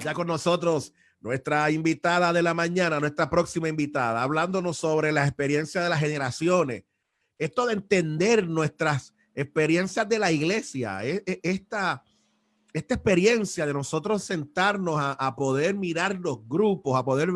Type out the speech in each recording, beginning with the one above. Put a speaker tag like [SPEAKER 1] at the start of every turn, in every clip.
[SPEAKER 1] Ya con nosotros nuestra invitada de la mañana, nuestra próxima invitada, hablándonos sobre la experiencia de las generaciones. Esto de entender nuestras experiencias de la iglesia, esta experiencia de nosotros sentarnos a poder mirar los grupos, a poder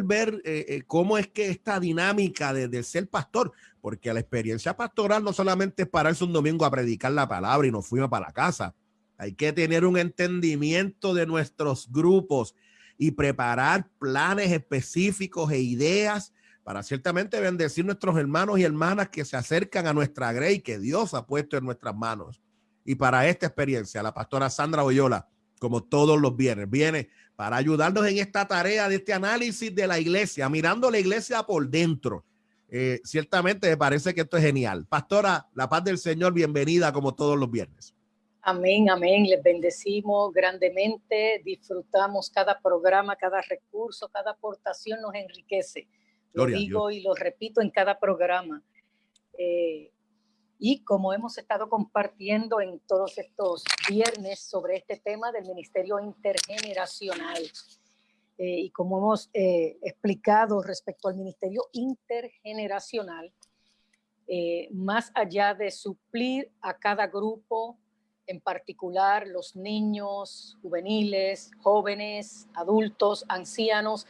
[SPEAKER 1] ver cómo es que esta dinámica de ser pastor, porque la experiencia pastoral no solamente es pararse un domingo a predicar la palabra y nos fuimos para la casa. Hay que tener un entendimiento de nuestros grupos y preparar planes específicos e ideas para ciertamente bendecir nuestros hermanos y hermanas que se acercan a nuestra grey que Dios ha puesto en nuestras manos. Y para esta experiencia, la pastora Sandra Oyola, como todos los viernes, viene para ayudarnos en esta tarea de este análisis de la iglesia, mirando la iglesia por dentro. Ciertamente me parece que esto es genial. Pastora, la paz del Señor, bienvenida como todos los viernes.
[SPEAKER 2] Amén, amén. Les bendecimos grandemente. Disfrutamos cada programa, cada recurso, cada aportación nos enriquece. Lo digo y lo repito en cada programa. Y como hemos estado compartiendo en todos estos viernes sobre este tema del ministerio intergeneracional, y como hemos explicado respecto al ministerio intergeneracional, más allá de suplir a cada grupo, en particular los niños, juveniles, jóvenes, adultos, ancianos,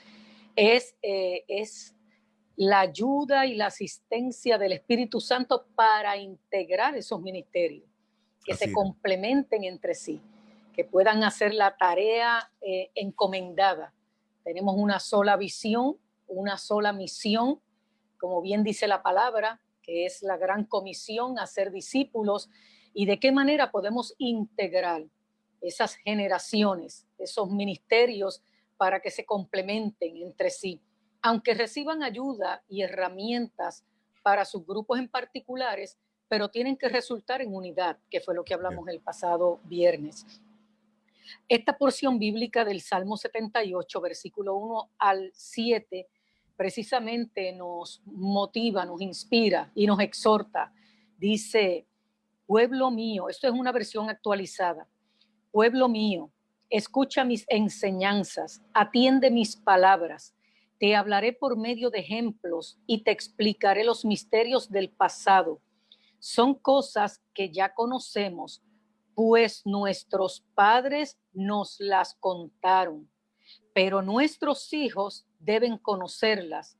[SPEAKER 2] es la ayuda y la asistencia del Espíritu Santo para integrar esos ministerios, que se complementen entre sí, que puedan hacer la tarea encomendada. Tenemos una sola visión, una sola misión, como bien dice la palabra, que es la gran comisión, hacer discípulos, y de qué manera podemos integrar esas generaciones, esos ministerios, para que se complementen entre sí, aunque reciban ayuda y herramientas para sus grupos en particulares, pero tienen que resultar en unidad, que fue lo que hablamos el pasado viernes. Esta porción bíblica del Salmo 78, versículo 1 al 7, precisamente nos motiva, nos inspira y nos exhorta. Dice: pueblo mío, esto es una versión actualizada, pueblo mío, escucha mis enseñanzas, atiende mis palabras, te hablaré por medio de ejemplos y te explicaré los misterios del pasado. Son cosas que ya conocemos, pues nuestros padres nos las contaron, pero nuestros hijos deben conocerlas.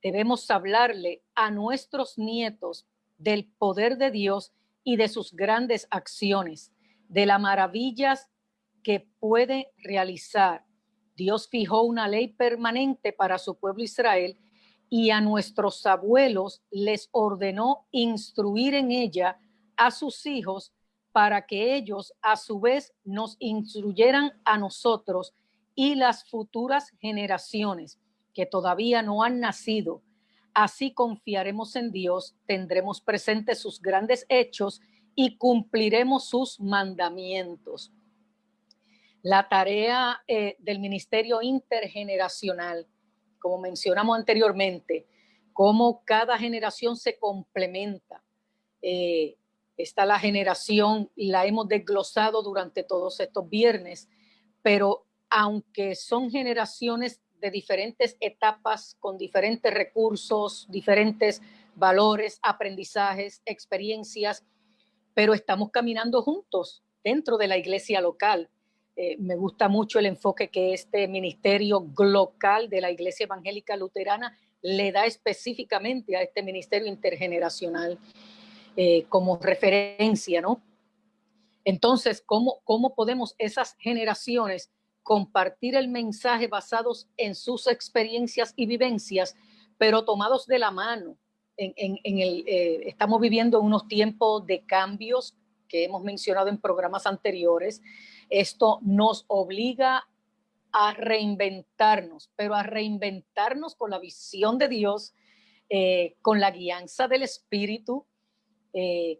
[SPEAKER 2] Debemos hablarle a nuestros nietos del poder de Dios y de sus grandes acciones, de las maravillas que puede realizar. Dios fijó una ley permanente para su pueblo Israel y a nuestros abuelos les ordenó instruir en ella a sus hijos para que ellos a su vez nos instruyeran a nosotros y las futuras generaciones que todavía no han nacido. Así confiaremos en Dios, tendremos presentes sus grandes hechos y cumpliremos sus mandamientos. La tarea del ministerio intergeneracional, como mencionamos anteriormente, cómo cada generación se complementa. Está la generación, la hemos desglosado durante todos estos viernes, pero aunque son generaciones de diferentes etapas, con diferentes recursos, diferentes valores, aprendizajes, experiencias, pero estamos caminando juntos dentro de la iglesia local. Me gusta mucho el enfoque que este ministerio local de la Iglesia Evangélica Luterana le da específicamente a este ministerio intergeneracional como referencia, ¿no? Entonces, ¿cómo podemos esas generaciones compartir el mensaje basados en sus experiencias y vivencias, pero tomados de la mano? Estamos viviendo unos tiempos de cambios que hemos mencionado en programas anteriores. Esto nos obliga a reinventarnos, pero a reinventarnos con la visión de Dios, con la guianza del Espíritu,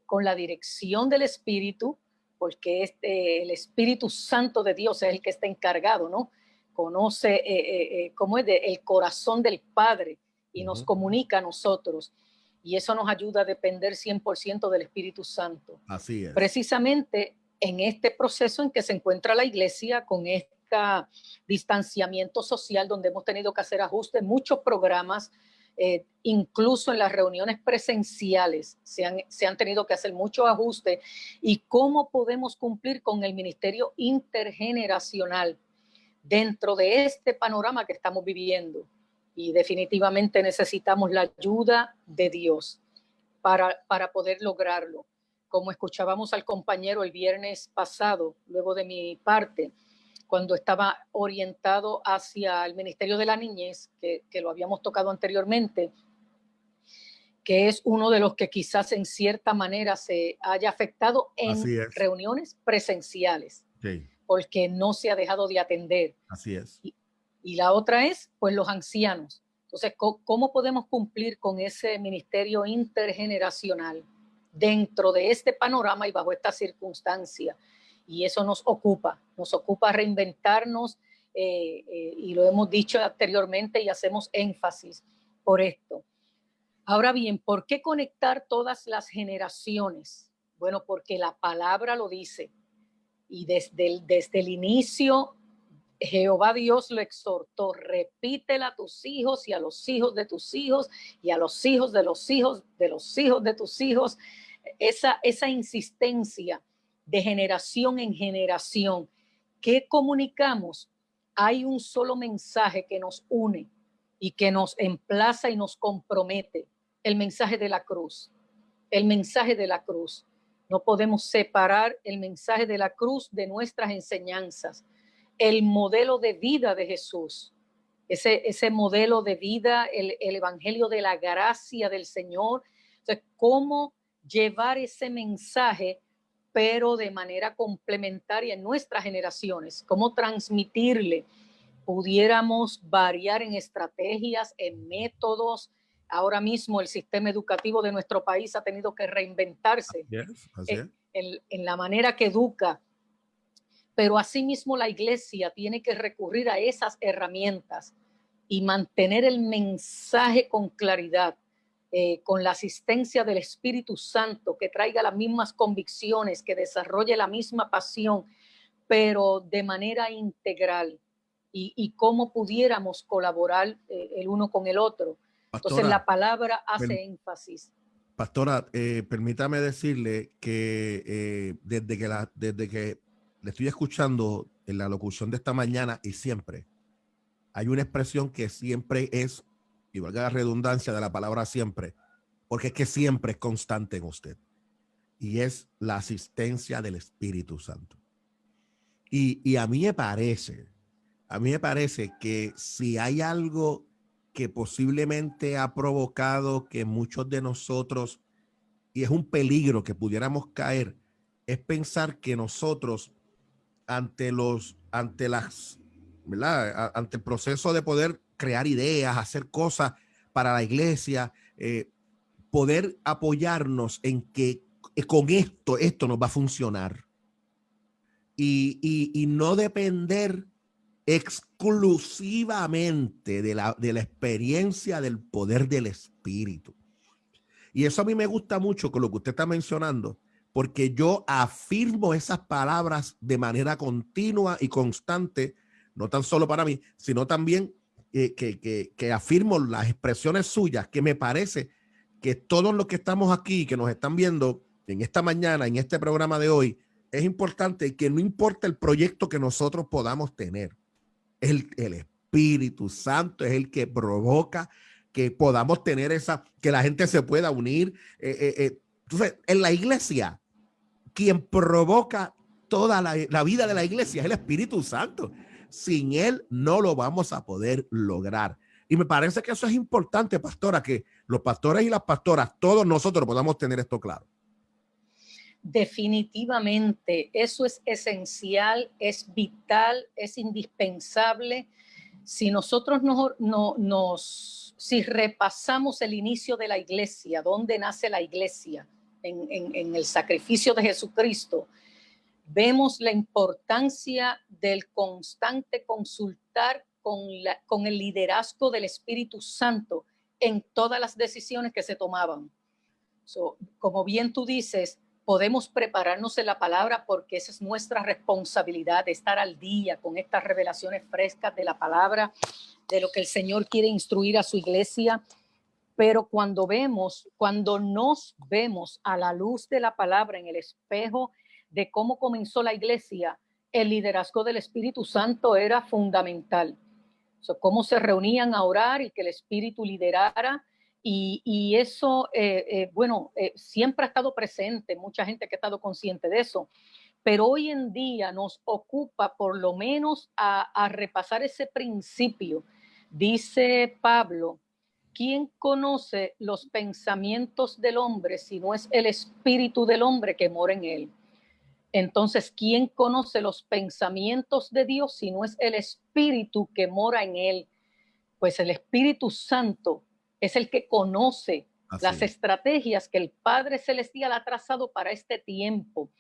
[SPEAKER 2] con la dirección del Espíritu, porque el Espíritu Santo de Dios es el que está encargado, ¿no? Conoce cómo es el corazón del Padre y nos comunica a nosotros. Y eso nos ayuda a depender 100% del Espíritu Santo.
[SPEAKER 1] Así es.
[SPEAKER 2] Precisamente en este proceso en que se encuentra la iglesia con estricta distanciamiento social, donde hemos tenido que hacer ajustes, muchos programas, incluso en las reuniones presenciales se han tenido que hacer muchos ajustes, y cómo podemos cumplir con el ministerio intergeneracional dentro de este panorama que estamos viviendo. Y definitivamente necesitamos la ayuda de Dios para poder lograrlo. Como escuchábamos al compañero el viernes pasado, luego de mi parte, cuando estaba orientado hacia el Ministerio de la Niñez, que lo habíamos tocado anteriormente, que es uno de los que quizás en cierta manera se haya afectado en reuniones presenciales,
[SPEAKER 1] sí,
[SPEAKER 2] porque no se ha dejado de atender.
[SPEAKER 1] Así es.
[SPEAKER 2] Y la otra es, pues, los ancianos. Entonces, ¿cómo podemos cumplir con ese ministerio intergeneracional dentro de este panorama y bajo esta circunstancia? Y eso nos ocupa reinventarnos, y lo hemos dicho anteriormente y hacemos énfasis por esto. Ahora bien, ¿por qué conectar todas las generaciones? Bueno, porque la palabra lo dice, y desde el inicio Jehová Dios lo exhortó: repítela a tus hijos y a los hijos de tus hijos y a los hijos de los hijos de los hijos de tus hijos. Esa insistencia de generación en generación. ¿Qué comunicamos? Hay un solo mensaje que nos une y que nos emplaza y nos compromete: el mensaje de la cruz. El mensaje de la cruz. No podemos separar el mensaje de la cruz de nuestras enseñanzas. El modelo de vida de Jesús, ese modelo de vida, el evangelio de la gracia del Señor. Entonces, ¿cómo llevar ese mensaje, pero de manera complementaria en nuestras generaciones? ¿Cómo transmitirle? Pudiéramos variar en estrategias, en métodos. Ahora mismo el sistema educativo de nuestro país ha tenido que reinventarse en la manera que educa, pero asimismo la iglesia tiene que recurrir a esas herramientas y mantener el mensaje con claridad, con la asistencia del Espíritu Santo, que traiga las mismas convicciones, que desarrolle la misma pasión, pero de manera integral, y cómo pudiéramos colaborar el uno con el otro. Entonces la palabra hace énfasis.
[SPEAKER 1] Pastora, permítame decirle que desde que le estoy escuchando en la locución de esta mañana, y siempre hay una expresión que siempre es, y valga la redundancia de la palabra siempre, porque es que siempre es constante en usted, y es la asistencia del Espíritu Santo. Y a mí me parece que si hay algo que posiblemente ha provocado que muchos de nosotros, y es un peligro que pudiéramos caer, es pensar que nosotros ante el proceso de poder crear ideas, hacer cosas para la iglesia, poder apoyarnos en que con esto nos va a funcionar, y no depender exclusivamente de la experiencia del poder del Espíritu. Y eso a mí me gusta mucho con lo que usted está mencionando, porque yo afirmo esas palabras de manera continua y constante, no tan solo para mí, sino también que afirmo las expresiones suyas, que me parece que todos los que estamos aquí, que nos están viendo en esta mañana, en este programa de hoy, es importante que no importa el proyecto que nosotros podamos tener, el Espíritu Santo es el que provoca que podamos tener que la gente se pueda unir. Entonces, en la iglesia, quien provoca toda la vida de la iglesia es el Espíritu Santo. Sin él no lo vamos a poder lograr. Y me parece que eso es importante, pastora, que los pastores y las pastoras, todos nosotros podamos tener esto claro.
[SPEAKER 2] Definitivamente, eso es esencial, es vital, es indispensable. Si nosotros si repasamos el inicio de la iglesia, dónde nace la iglesia, en el sacrificio de Jesucristo, vemos la importancia del constante consultar con el liderazgo del Espíritu Santo en todas las decisiones que se tomaban. Como bien tú dices, podemos prepararnos en la palabra porque esa es nuestra responsabilidad de estar al día con estas revelaciones frescas de la palabra, de lo que el Señor quiere instruir a su iglesia. Pero cuando nos vemos a la luz de la palabra en el espejo de cómo comenzó la iglesia, el liderazgo del Espíritu Santo era fundamental. Cómo se reunían a orar y que el Espíritu liderara. Y eso, siempre ha estado presente, mucha gente que ha estado consciente de eso, pero hoy en día nos ocupa por lo menos a repasar ese principio. Dice Pablo, ¿quién conoce los pensamientos del hombre si no es el espíritu del hombre que mora en él? Entonces, ¿quién conoce los pensamientos de Dios si no es el espíritu que mora en él? Pues el Espíritu Santo es el que conoce las estrategias que el Padre Celestial ha trazado para este tiempo.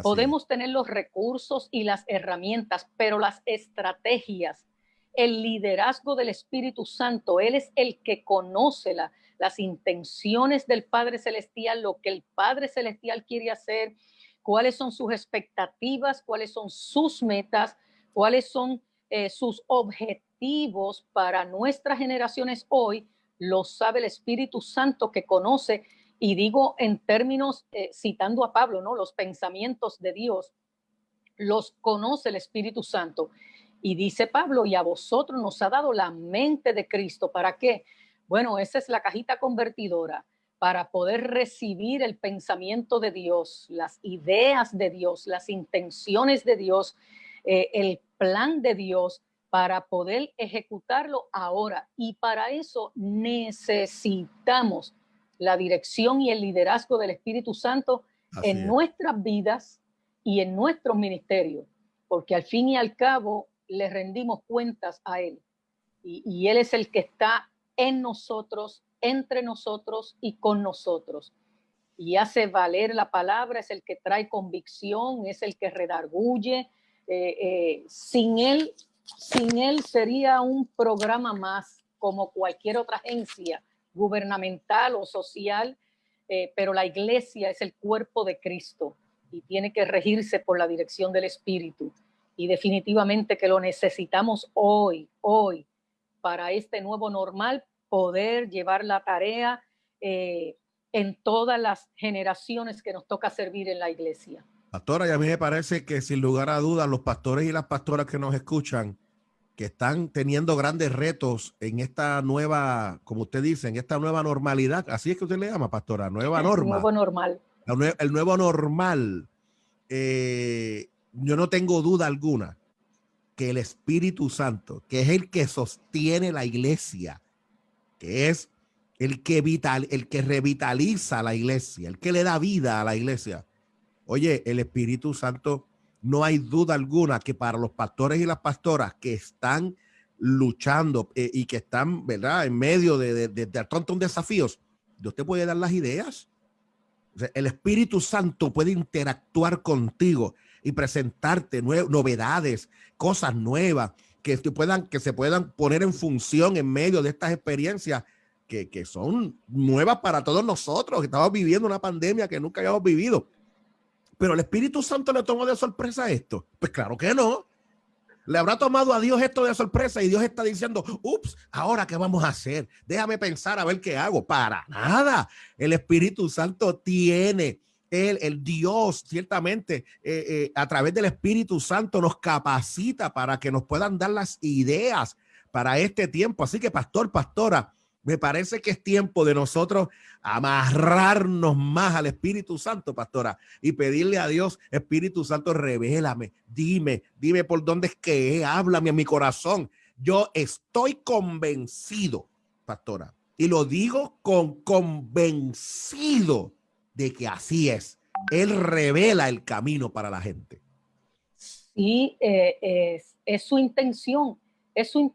[SPEAKER 2] Podemos tener los recursos y las herramientas, pero las estrategias, el liderazgo del Espíritu Santo, Él es el que conoce las intenciones del Padre Celestial, lo que el Padre Celestial quiere hacer, cuáles son sus expectativas, cuáles son sus metas, cuáles son sus objetivos para nuestras generaciones hoy. Lo sabe el Espíritu Santo que conoce, y digo en términos, citando a Pablo, ¿no? Los pensamientos de Dios los conoce el Espíritu Santo. Y dice Pablo, y a vosotros nos ha dado la mente de Cristo. ¿Para qué? Bueno, esa es la cajita convertidora para poder recibir el pensamiento de Dios, las ideas de Dios, las intenciones de Dios, el plan de Dios, para poder ejecutarlo ahora. Y para eso necesitamos la dirección y el liderazgo del Espíritu Santo en nuestras vidas y en nuestros ministerios, porque al fin y al cabo le rendimos cuentas a Él. Y Él es el que está en nosotros, entre nosotros y con nosotros. Y hace valer la palabra, es el que trae convicción, es el que redarguye. Sin él sería un programa más, como cualquier otra agencia gubernamental o social, pero la iglesia es el cuerpo de Cristo y tiene que regirse por la dirección del Espíritu. Y definitivamente que lo necesitamos hoy, para este nuevo normal, poder llevar la tarea en todas las generaciones que nos toca servir en la iglesia.
[SPEAKER 1] Pastora, y a mí me parece que sin lugar a dudas los pastores y las pastoras que nos escuchan, que están teniendo grandes retos en esta nueva, como usted dice, en esta nueva normalidad, así es que usted le llama, pastora, nueva norma.
[SPEAKER 2] Nuevo normal.
[SPEAKER 1] El nuevo normal. Yo no tengo duda alguna que el Espíritu Santo, que es el que sostiene la iglesia, que es el que revitaliza la iglesia, el que le da vida a la iglesia. Oye, el Espíritu Santo, no hay duda alguna que para los pastores y las pastoras que están luchando y que están, ¿verdad?, en medio de tantos desafíos, Dios te puede dar las ideas. O sea, el Espíritu Santo puede interactuar contigo y presentarte novedades, cosas nuevas que se puedan poner en función en medio de estas experiencias que son nuevas para todos nosotros, que estamos viviendo una pandemia que nunca habíamos vivido. Pero el Espíritu Santo le tomó de sorpresa esto. Pues claro que no. Le habrá tomado a Dios esto de sorpresa y Dios está diciendo, ups, ¿ahora qué vamos a hacer? Déjame pensar a ver qué hago. Para nada. El Espíritu Santo tiene, el Dios ciertamente a través del Espíritu Santo nos capacita para que nos puedan dar las ideas para este tiempo. Así que pastor, pastora, me parece que es tiempo de nosotros amarrarnos más al Espíritu Santo, pastora, y pedirle a Dios, Espíritu Santo, revélame, dime por dónde es que es, háblame a mi corazón. Yo estoy convencido, pastora, y lo digo convencido de que así es. Él revela el camino para la gente.
[SPEAKER 2] Sí, es su intención, es su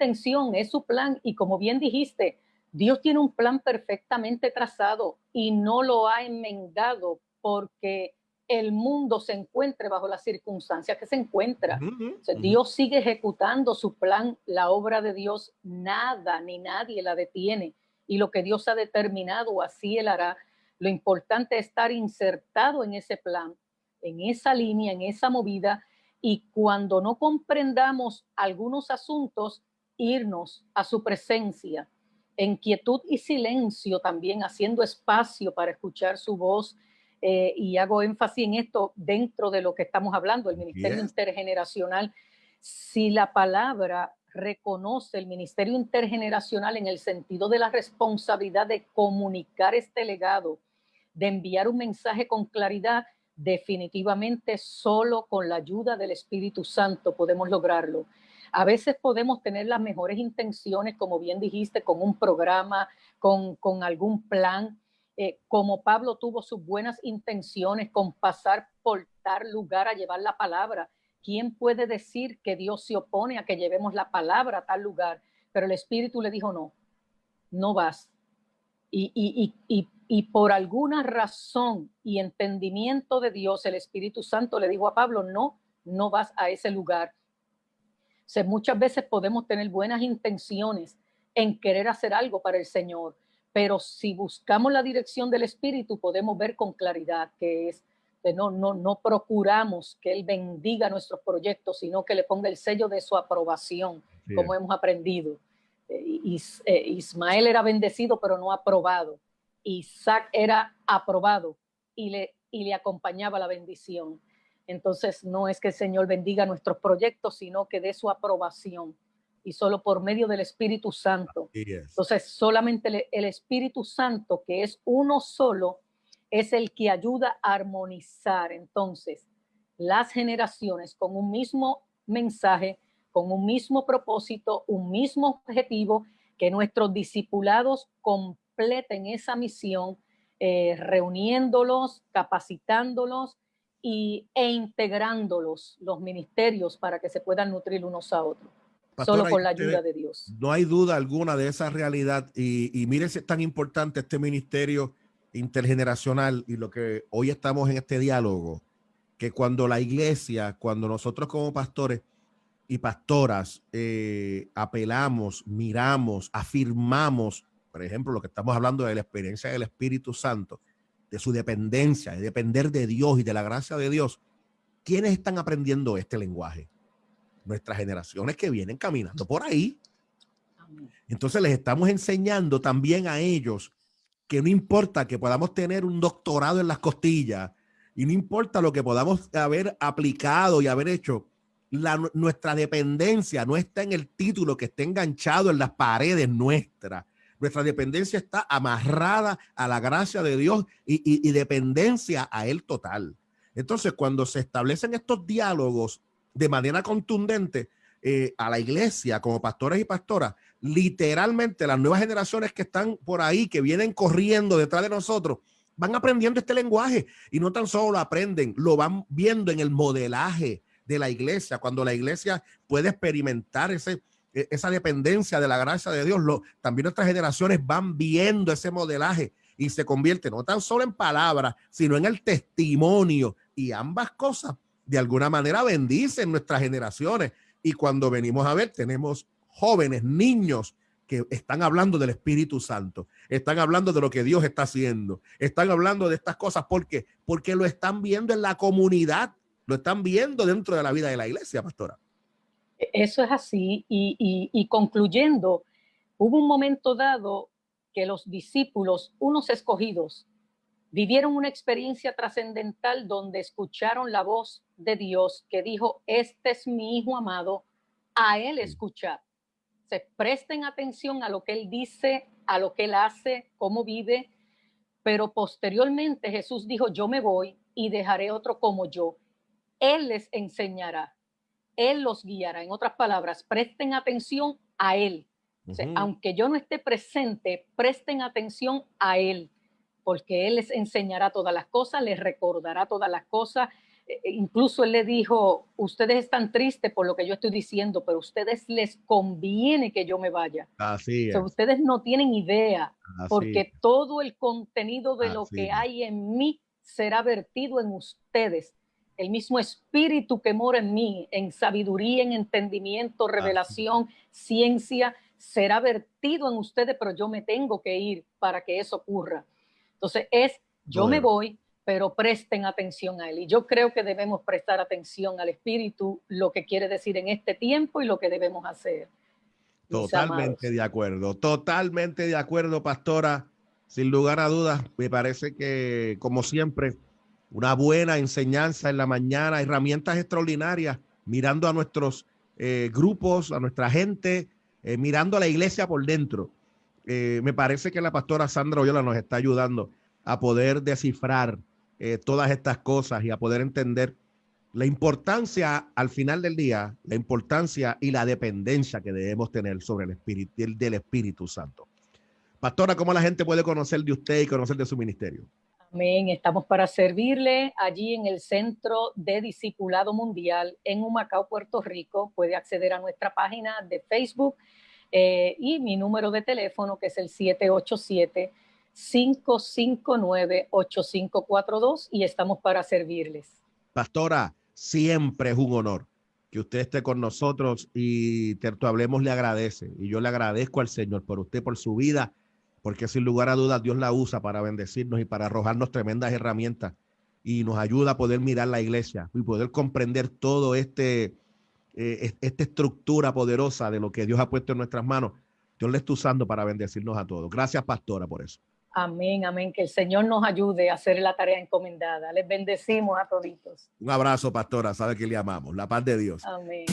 [SPEAKER 2] plan, y como bien dijiste, Dios tiene un plan perfectamente trazado y no lo ha enmendado porque el mundo se encuentre bajo las circunstancias que se encuentra. O sea, Dios sigue ejecutando su plan, la obra de Dios, nada ni nadie la detiene. Y lo que Dios ha determinado, así Él hará. Lo importante es estar insertado en ese plan, en esa línea, en esa movida, y cuando no comprendamos algunos asuntos, irnos a su presencia, en quietud y silencio también, haciendo espacio para escuchar su voz. Y hago énfasis en esto dentro de lo que estamos hablando, el ministerio intergeneracional. Si la palabra reconoce el ministerio intergeneracional en el sentido de la responsabilidad de comunicar este legado, de enviar un mensaje con claridad, definitivamente solo con la ayuda del Espíritu Santo podemos lograrlo. A veces podemos tener las mejores intenciones, como bien dijiste, con un programa, con algún plan, como Pablo tuvo sus buenas intenciones con pasar por tal lugar a llevar la palabra. ¿Quién puede decir que Dios se opone a que llevemos la palabra a tal lugar? Pero el Espíritu le dijo, no, no vas. Y por alguna razón y entendimiento de Dios, el Espíritu Santo le dijo a Pablo, no, no vas a ese lugar. O sea, muchas veces podemos tener buenas intenciones en querer hacer algo para el Señor, pero si buscamos la dirección del Espíritu, podemos ver con claridad que es, no procuramos que Él bendiga nuestros proyectos, sino que le ponga el sello de su aprobación, como hemos aprendido. Ismael era bendecido, pero no aprobado. Isaac era aprobado y le acompañaba la bendición. Entonces, no es que el Señor bendiga nuestros proyectos, sino que dé su aprobación, y solo por medio del Espíritu Santo. Entonces, solamente el Espíritu Santo, que es uno solo, es el que ayuda a armonizar entonces las generaciones con un mismo mensaje, con un mismo propósito, un mismo objetivo, que nuestros discipulados completen esa misión, reuniéndolos, capacitándolos e integrándolos, los ministerios, para que se puedan nutrir unos a otros. Pastora, solo con la ayuda de Dios.
[SPEAKER 1] No hay duda alguna de esa realidad. Y mire si es tan importante este ministerio intergeneracional y lo que hoy estamos en este diálogo, que cuando la iglesia, cuando nosotros como pastores y pastoras apelamos, miramos, afirmamos, por ejemplo, lo que estamos hablando de la experiencia del Espíritu Santo, de su dependencia, de depender de Dios y de la gracia de Dios, ¿quiénes están aprendiendo este lenguaje? Nuestras generaciones que vienen caminando por ahí. Entonces les estamos enseñando también a ellos que no importa que podamos tener un doctorado en las costillas y no importa lo que podamos haber aplicado y haber hecho, nuestra dependencia no está en el título que esté enganchado en las paredes nuestras. Nuestra dependencia está amarrada a la gracia de Dios y dependencia a Él total. Entonces, cuando se establecen estos diálogos de manera contundente a la iglesia como pastores y pastoras, literalmente las nuevas generaciones que están por ahí, que vienen corriendo detrás de nosotros, van aprendiendo este lenguaje y no tan solo lo aprenden, lo van viendo en el modelaje de la iglesia. Cuando la iglesia puede experimentar esa dependencia de la gracia de Dios, también nuestras generaciones van viendo ese modelaje y se convierte no tan solo en palabras, sino en el testimonio, y ambas cosas de alguna manera bendicen nuestras generaciones. Y cuando venimos a ver, tenemos jóvenes, niños que están hablando del Espíritu Santo, están hablando de lo que Dios está haciendo, están hablando de estas cosas. ¿Por qué? Porque lo están viendo en la comunidad, lo están viendo dentro de la vida de la iglesia, pastora.
[SPEAKER 2] Eso es así. Y concluyendo, hubo un momento dado que los discípulos, unos escogidos, vivieron una experiencia trascendental donde escucharon la voz de Dios que dijo, este es mi hijo amado, a él escuchar. Se presten atención a lo que él dice, a lo que él hace, cómo vive. Pero posteriormente Jesús dijo, yo me voy y dejaré otro como yo. Él les enseñará, él los guiará. En otras palabras, presten atención a él. O sea, aunque yo no esté presente, presten atención a él, porque él les enseñará todas las cosas, les recordará todas las cosas. Incluso él le dijo, ustedes están tristes por lo que yo estoy diciendo, pero a ustedes les conviene que yo me vaya.
[SPEAKER 1] Así es.
[SPEAKER 2] O sea, ustedes no tienen idea, porque
[SPEAKER 1] es.
[SPEAKER 2] todo el contenido de lo que hay en mí será vertido en ustedes. El mismo espíritu que mora en mí, en sabiduría, en entendimiento, revelación, ciencia, será vertido en ustedes, pero yo me tengo que ir para que eso ocurra. Entonces es Yo me voy, pero presten atención a él. Y yo creo que debemos prestar atención al Espíritu, lo que quiere decir en este tiempo y lo que debemos hacer.
[SPEAKER 1] Totalmente de acuerdo, pastora. Sin lugar a dudas, me parece que, como siempre, una buena enseñanza en la mañana, herramientas extraordinarias, mirando a nuestros grupos, a nuestra gente, mirando a la iglesia por dentro. Me parece que la pastora Sandra Oyola nos está ayudando a poder descifrar todas estas cosas y a poder entender la importancia al final del día, la importancia y la dependencia que debemos tener sobre el Espíritu, del Espíritu Santo. Pastora, ¿cómo la gente puede conocer de usted y conocer de su ministerio?
[SPEAKER 2] Amén. Estamos para servirle allí en el Centro de Discipulado Mundial en Humacao, Puerto Rico. Puede acceder a nuestra página de Facebook y mi número de teléfono, que es el 787-559-8542, y estamos para servirles.
[SPEAKER 1] Pastora, siempre es un honor que usted esté con nosotros y Terto Hablemos le agradece. Y yo le agradezco al Señor por usted, por su vida, porque sin lugar a dudas Dios la usa para bendecirnos y para arrojarnos tremendas herramientas y nos ayuda a poder mirar la iglesia y poder comprender todo esta estructura poderosa de lo que Dios ha puesto en nuestras manos. Dios le está usando para bendecirnos a todos. Gracias, pastora, por eso.
[SPEAKER 2] Amén, amén. Que el Señor nos ayude a hacer la tarea encomendada. Les bendecimos a toditos.
[SPEAKER 1] Un abrazo, pastora. Sabe que le amamos. La paz de Dios.
[SPEAKER 2] Amén.